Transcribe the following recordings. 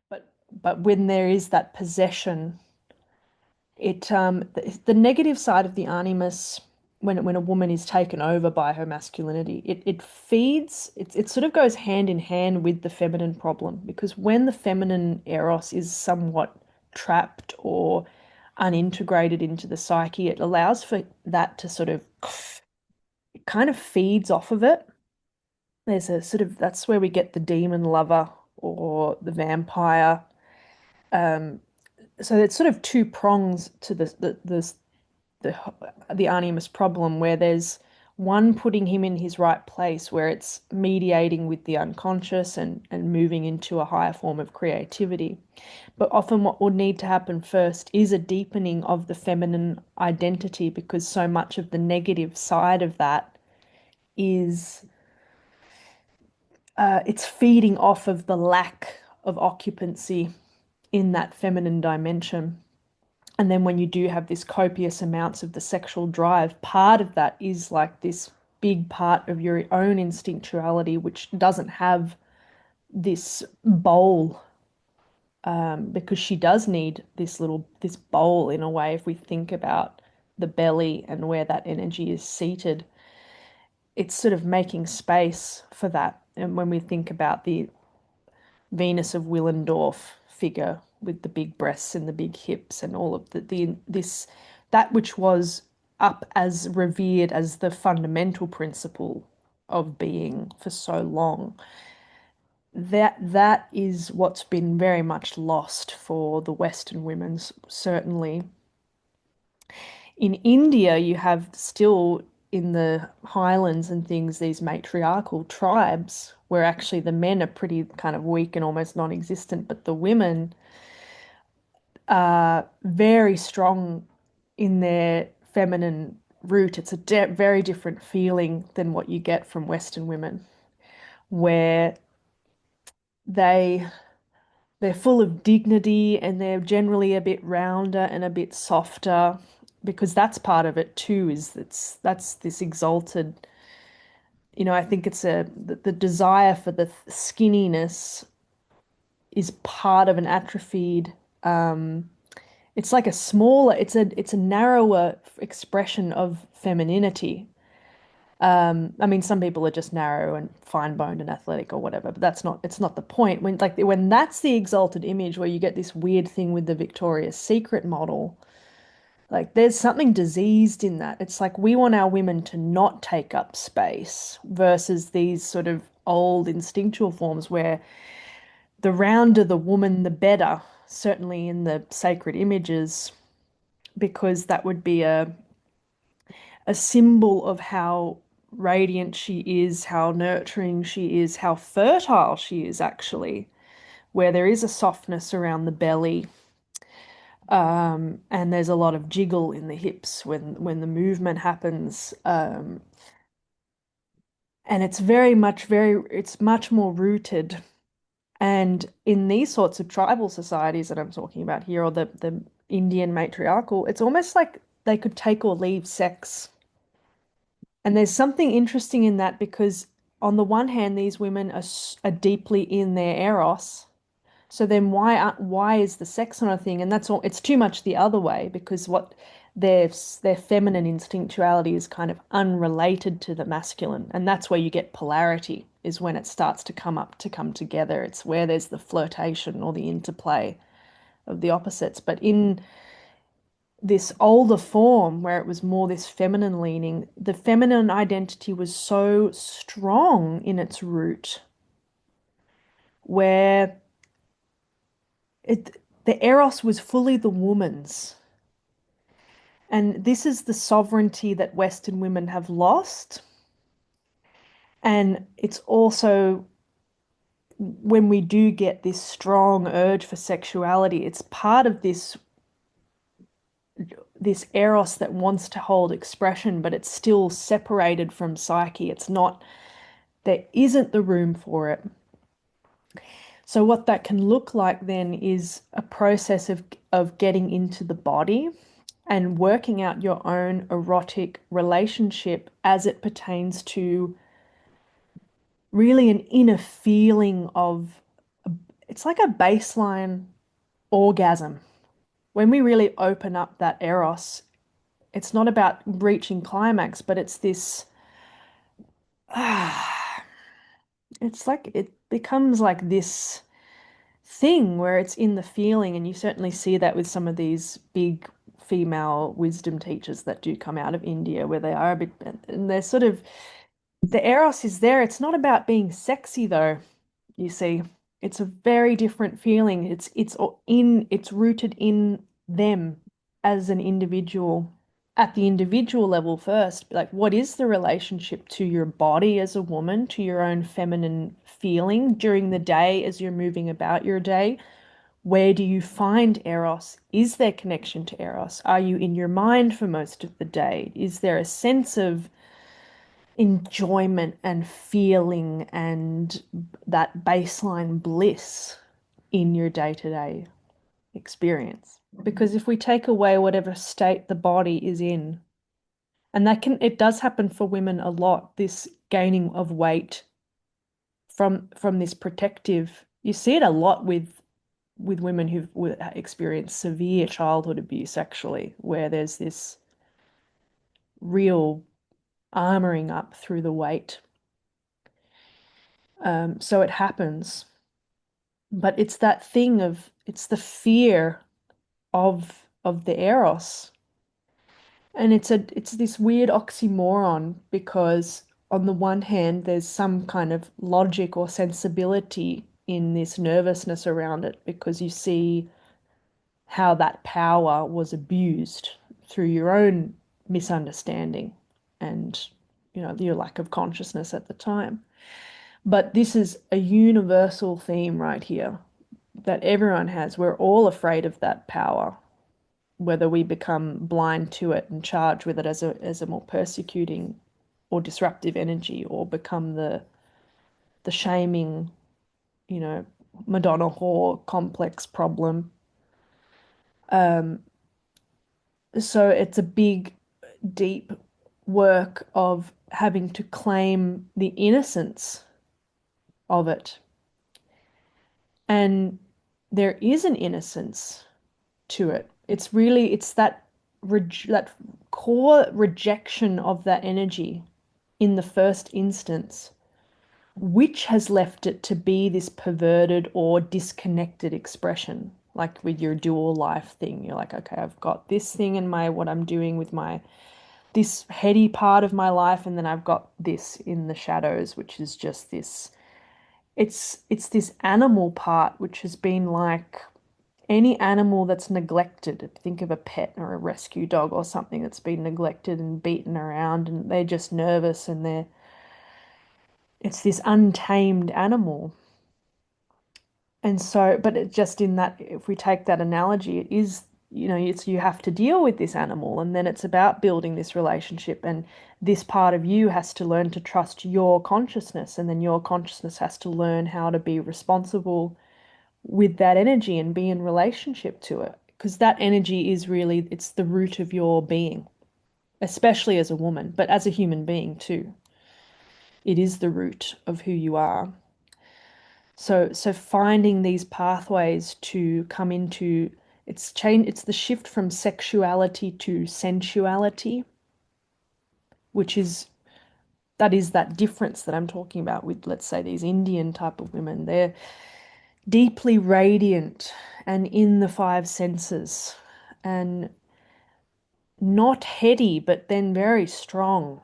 but when there is that possession, the negative side of the animus when a woman is taken over by her masculinity, it feeds it sort of goes hand in hand with the feminine problem, because when the feminine eros is somewhat trapped or unintegrated into the psyche, it allows for that to sort of, it kind of feeds off of it. There's a sort of, that's where we get the demon lover or the vampire. Um, so it's sort of two prongs to the the animus problem, where there's one putting him in his right place, where it's mediating with the unconscious and moving into a higher form of creativity. But often what would need to happen first is a deepening of the feminine identity, because so much of the negative side of that is it's feeding off of the lack of occupancy in that feminine dimension. And then when you do have this copious amounts of the sexual drive, part of that is like this big part of your own instinctuality, which doesn't have this bowl, because she does need this bowl in a way. If we think about the belly and where that energy is seated, it's sort of making space for that. And when we think about the Venus of Willendorf figure with the big breasts and the big hips and all of the this that which was up as revered as the fundamental principle of being for so long, that is what's been very much lost for the Western women, certainly. In India, you have still, in the highlands and things, these matriarchal tribes where actually the men are pretty kind of weak and almost non-existent, but the women are very strong in their feminine root. It's a very different feeling than what you get from Western women, where they they're full of dignity and they're generally a bit rounder and a bit softer, because that's part of it too, is that's this exalted, I think it's the desire for the skinniness is part of an atrophied, it's like a smaller, it's a narrower expression of femininity. I mean, some people are just narrow and fine-boned and athletic or whatever, but it's not the point. When that's the exalted image, where you get this weird thing with the Victoria's Secret model, like there's something diseased in that. It's like we want our women to not take up space versus these sort of old instinctual forms where the rounder the woman, the better, certainly in the sacred images, because that would be a symbol of how radiant she is, how nurturing she is, how fertile she is actually, where there is a softness around the belly, and there's a lot of jiggle in the hips when the movement happens. And it's it's much more rooted. And in these sorts of tribal societies that I'm talking about here, or the Indian matriarchal, it's almost like they could take or leave sex. And there's something interesting in that, because on the one hand, these women are deeply in their eros. So then why is the sex not a thing? And that's all, it's too much the other way, because what their feminine instinctuality is kind of unrelated to the masculine. And that's where you get polarity, is when it starts to come together. It's where there's the flirtation or the interplay of the opposites. But in this older form where it was more this feminine leaning, the feminine identity was so strong in its root, where the eros was fully the woman's. And this is the sovereignty that Western women have lost. And it's also, when we do get this strong urge for sexuality, it's part of this eros that wants to hold expression, but it's still separated from psyche. It's not, there isn't the room for it. So what that can look like then is a process of getting into the body and working out your own erotic relationship as it pertains to really an inner feeling of it's like a baseline orgasm. When we really open up that Eros, it's not about reaching climax, but it's this, it's like it becomes like this thing where it's in the feeling, and you certainly see that with some of these big female wisdom teachers that do come out of India, where they are a bit, and they're sort of, the Eros is there. It's not about being sexy though, you see. It's a very different feeling. It's rooted in them as an individual. At the individual level first, like what is the relationship to your body as a woman, to your own feminine feeling during the day as you're moving about your day? Where do you find Eros? Is there connection to Eros? Are you in your mind for most of the day? Is there a sense of enjoyment and feeling and that baseline bliss in your day-to-day experience? Because if we take away whatever state the body is in, and it does happen for women a lot, this gaining of weight from this protective, you see it a lot with women who've experienced severe childhood abuse, actually, where there's this real armoring up through the weight. So it happens, but it's that thing of, it's the fear of the Eros. And it's this weird oxymoron because on the one hand, there's some kind of logic or sensibility in this nervousness around it because you see how that power was abused through your own misunderstanding and, your lack of consciousness at the time. But this is a universal theme right here that everyone has. We're all afraid of that power, whether we become blind to it and charged with it as a more persecuting or disruptive energy, or become the shaming, you know, Madonna whore complex problem. Um, so it's a big, deep work of having to claim the innocence of it. And there is an innocence to it. It's that core rejection of that energy in the first instance, which has left it to be this perverted or disconnected expression. Like with your dual life thing, you're like, okay, I've got this thing in my what I'm doing with my this heady part of my life, and then I've got this in the shadows, which is just this. It's this animal part, which has been like any animal that's neglected. Think of a pet or a rescue dog or something that's been neglected and beaten around, and they're just nervous, and it's this untamed animal. And so, but it just in that, if we take that analogy, it is, it's you have to deal with this animal, and then it's about building this relationship, and this part of you has to learn to trust your consciousness, and then your consciousness has to learn how to be responsible with that energy and be in relationship to it. Because that energy is really, it's the root of your being, especially as a woman, but as a human being too. It is the root of who you are. So finding these pathways to come into, it's the shift from sexuality to sensuality, which is that difference that I'm talking about with, let's say, these Indian type of women. They're deeply radiant and in the five senses and not heady, but then very strong,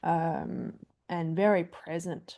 and very present.